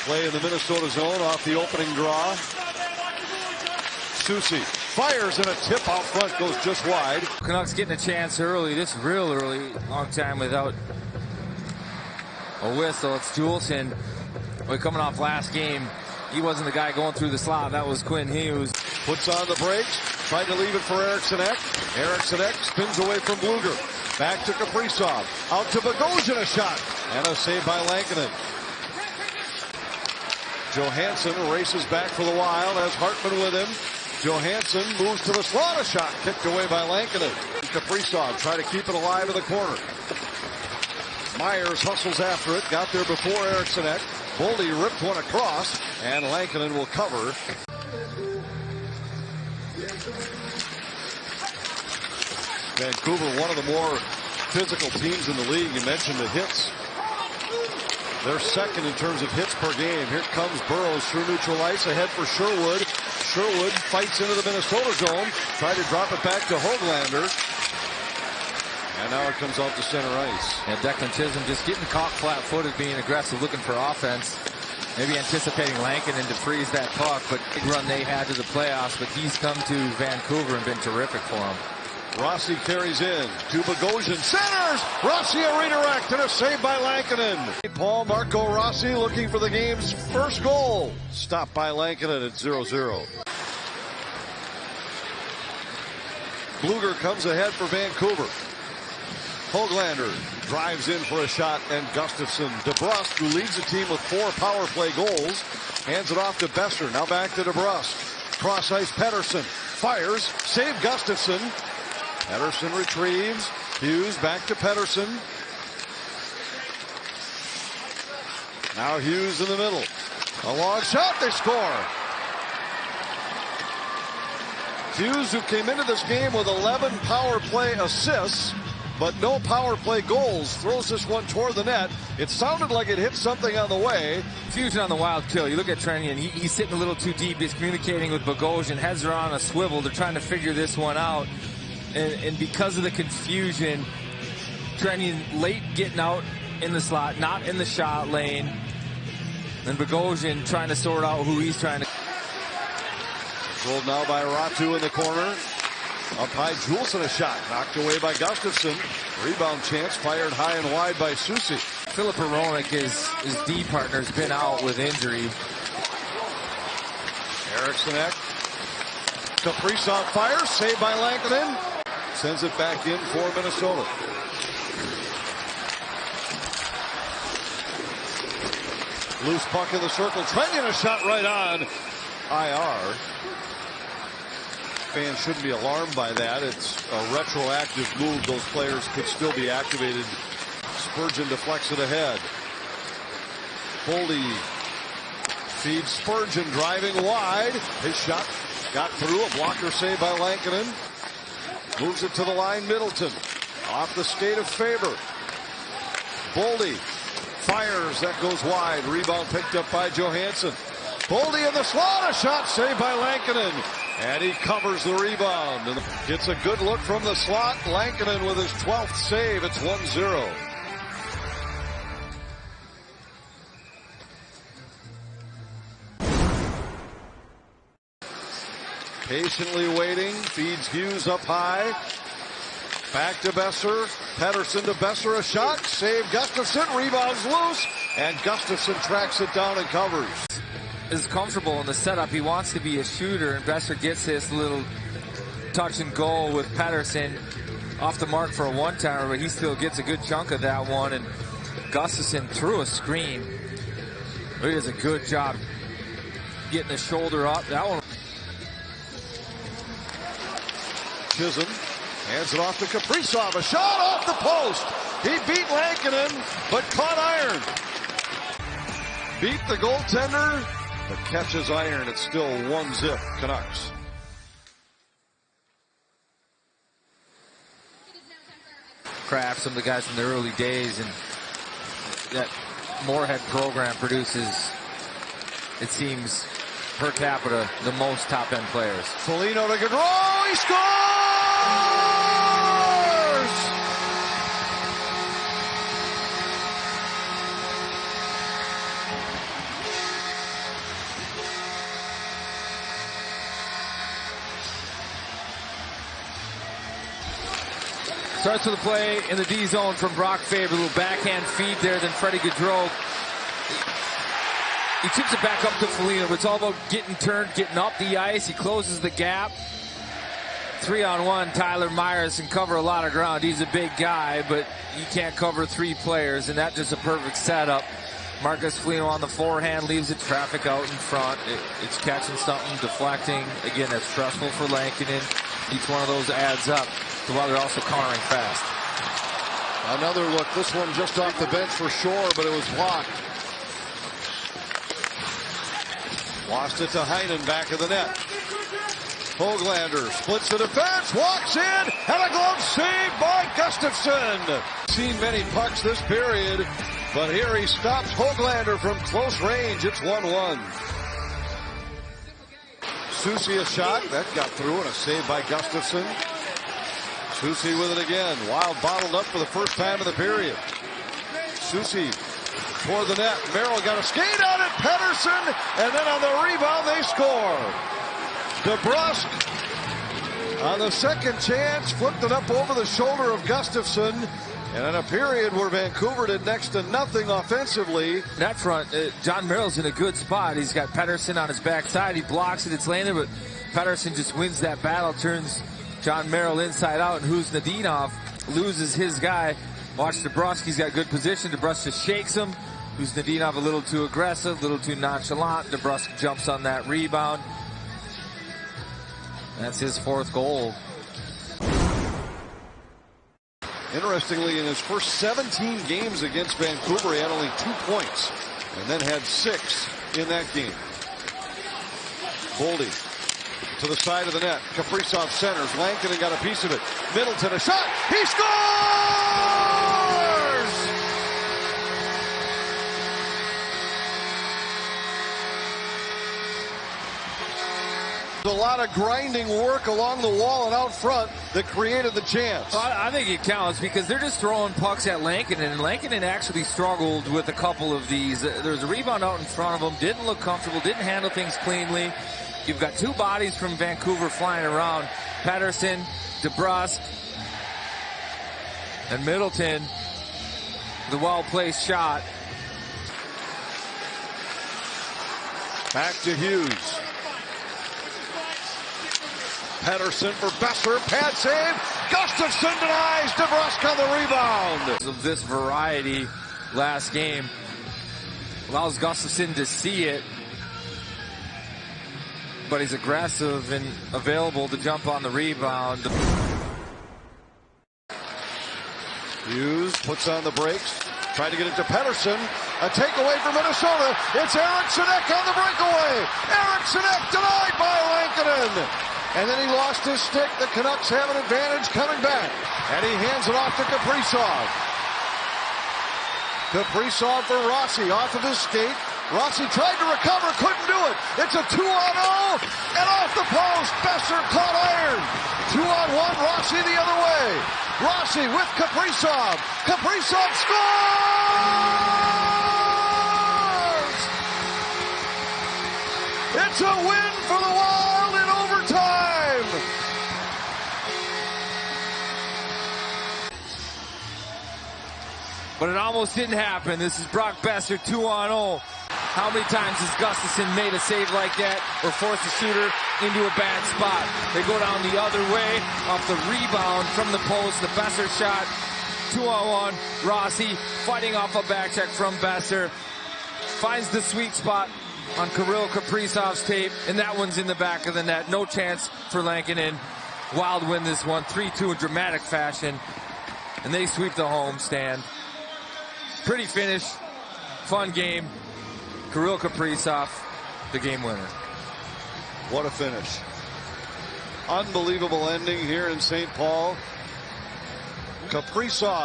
Play in the Minnesota zone off the opening draw. Susie fires and a tip out front goes just wide. Canucks getting a chance early. This real early. Long time without a whistle. It's Juleson. We're coming off last game. He wasn't the guy going through the slot. That was Quinn Hughes. Puts on the brakes. Tried to leave it for Eriksson Ek. Eriksson Ek spins away from Bluger. Back to Kaprizov. Out to Bogosian, a shot. And a save by Lankinen. Johansson races back for the Wild. Has Hartman with him. Johansson moves to the slot. A shot kicked away by Lankinen. Kaprizov try to keep it alive in the corner. Myers hustles after it. Got there before Eriksson Ek. Boldy ripped one across. And Lankinen will cover. Vancouver, one of the more physical teams in the league. You mentioned the hits. They're second in terms of hits per game. Here comes Burrows through neutral ice, ahead for Sherwood. Sherwood fights into the Minnesota zone. Tried to drop it back to Höglander. And now it comes out to center ice. And Declan Chisholm just getting caught flat-footed, being aggressive, looking for offense. Maybe anticipating Lankinen to freeze that puck, but big run they had to the playoffs. But he's come to Vancouver and been terrific for him. Rossi carries in to Bogosian, centers! Rossi a redirect and a save by Lankinen. Paul Marco Rossi looking for the game's first goal. Stopped by Lankinen at 0-0. Bluger comes ahead for Vancouver. Höglander drives in for a shot, and Gustafsson. DeBrusque, who leads the team with 4 power play goals, hands it off to Besser. Now back to DeBrusque. Cross ice Pettersson fires, save Gustafsson. Pettersson retrieves. Hughes back to Pettersson. Now Hughes in the middle. A long shot, they score. Hughes, who came into this game with 11 power play assists, but no power play goals, throws this one toward the net. It sounded like it hit something on the way. Fusion on the wild kill. You look at Trennian, he's sitting a little too deep. He's communicating with Bogosian. Heads are on a swivel. They're trying to figure this one out. And because of the confusion, Trennian late getting out in the slot, not in the shot lane. And Bogosian trying to sort out who he's trying to. Controlled now by Ratu in the corner. Up high, Juleson a shot. Knocked away by Gustafsson. Rebound chance fired high and wide by Susie. Philip Hronek, his D partner's been out with injury. Eriksson Ek. Kaprizov fires. Saved by Lankinen. Sends it back in for Minnesota. Loose puck in the circle. Trennian a shot right on IR. Fans shouldn't be alarmed by that. It's a retroactive move. Those players could still be activated. Spurgeon deflects it ahead. Boldy feeds Spurgeon driving wide. His shot got through. A blocker save by Lankinen. Moves it to the line. Middleton off the skate of Faber. Boldy fires. That goes wide. Rebound picked up by Johansson. Boldy in the slot. A shot saved by Lankinen. And he covers the rebound. And gets a good look from the slot. Lankinen with his 12th save. It's 1-0. Patiently waiting. Feeds Hughes up high. Back to Besser. Pettersson to Besser. A shot. Save Gustafsson. Rebounds loose. And Gustafsson tracks it down and covers. Is comfortable in the setup. He wants to be a shooter, and Besser gets this little touch and goal with Pettersson off the mark for a one-timer, but he still gets a good chunk of that one. And Gustafsson threw a screen. He does a good job getting the shoulder up. That one. Chisholm hands it off to Kaprizov. A shot off the post. He beat Lankinen, but caught iron. Beat the goaltender, but catches iron. It's still 1-0 Canucks. Kraft, some of the guys from the early days, and that Moorhead program produces, it seems, per capita, the most top-end players. Foligno to Gaudreau. He scores! Starts with a play in the D zone from Brock Faber. A little backhand feed there. Then Freddie Gaudreau. He chips it back up to Foligno, but it's all about getting turned, getting up the ice. He closes the gap. 3-on-1, Tyler Myers can cover a lot of ground. He's a big guy, but you can't cover 3 players, and that's just a perfect setup. Marcus Foligno on the forehand leaves the traffic out in front. It's catching something, deflecting. Again, that's stressful for Lankinen. Each one of those adds up to while they're also countering fast. Another look. This one just off the bench for sure, but it was blocked. Lost it to Heinen, back of the net. Höglander splits the defense, walks in, and a glove save by Gustafsson. Seen many pucks this period, but here he stops Höglander from close range. It's 1-1. Soucy a shot. That got through, and a save by Gustafsson. Soucy with it again. Wild bottled up for the first time of the period. Soucy toward the net. Merrill got a skate on it. Pettersson, and then on the rebound they score. DeBrusk on the second chance flipped it up over the shoulder of Gustafsson. And in a period where Vancouver did next to nothing offensively. That front, John Merrill's in a good spot. He's got Pettersson on his backside. He blocks it. It's landed, but Pettersson just wins that battle, turns John Merrill inside out, and Huznadinov loses his guy. Watch DeBrusk. He's got good position. DeBrusk just shakes him. Huznadinov a little too aggressive, a little too nonchalant. DeBrusk jumps on that rebound. That's his 4th goal. Interestingly, in his first 17 games against Vancouver, he had only 2 points, and then had 6 in that game. Boldy to the side of the net. Kaprizov centers. Lankinen got a piece of it. Middleton a shot. He scores! A lot of grinding work along the wall and out front that created the chance. Well, I think it counts because they're just throwing pucks at Lankinen, and Lankinen actually struggled with a couple of these. There was a rebound out in front of him, didn't look comfortable, didn't handle things cleanly. You've got 2 bodies from Vancouver flying around. Pettersson, DeBrusk, and Middleton. The well-placed shot. Back to Hughes. Pettersson for Besser, pad save. Gustafsson denies DeBrusk on the rebound. Of this variety last game allows Gustafsson to see it, but he's aggressive and available to jump on the rebound. Hughes puts on the brakes, trying to get it to Pettersson. A takeaway for Minnesota. It's Eriksson Ek on the breakaway. Eriksson Ek denied by Lankinen. And then he lost his stick. The Canucks have an advantage coming back. And he hands it off to Kaprizov. Kaprizov for Rossi off of his skate. Rossi tried to recover, couldn't do it. It's a 2-on-0, and off the post. Besser caught iron. 2-on-1, Rossi the other way. Rossi with Kaprizov. Kaprizov scores! It's a win for the Wild in overtime. But it almost didn't happen. This is Brock Besser, 2-on-0. How many times has Gustafsson made a save like that or forced a shooter into a bad spot? They go down the other way off the rebound from the post. The Besser shot, 2-on-1. Rossi fighting off a back check from Besser. Finds the sweet spot on Kirill Kaprizov's tape, and that one's in the back of the net. No chance for Lankinen. Wild win this one, 3-2 in dramatic fashion, and they sweep the homestand. Pretty finish, fun game. Kirill Kaprizov, the game winner. What a finish. Unbelievable ending here in St. Paul. Kaprizov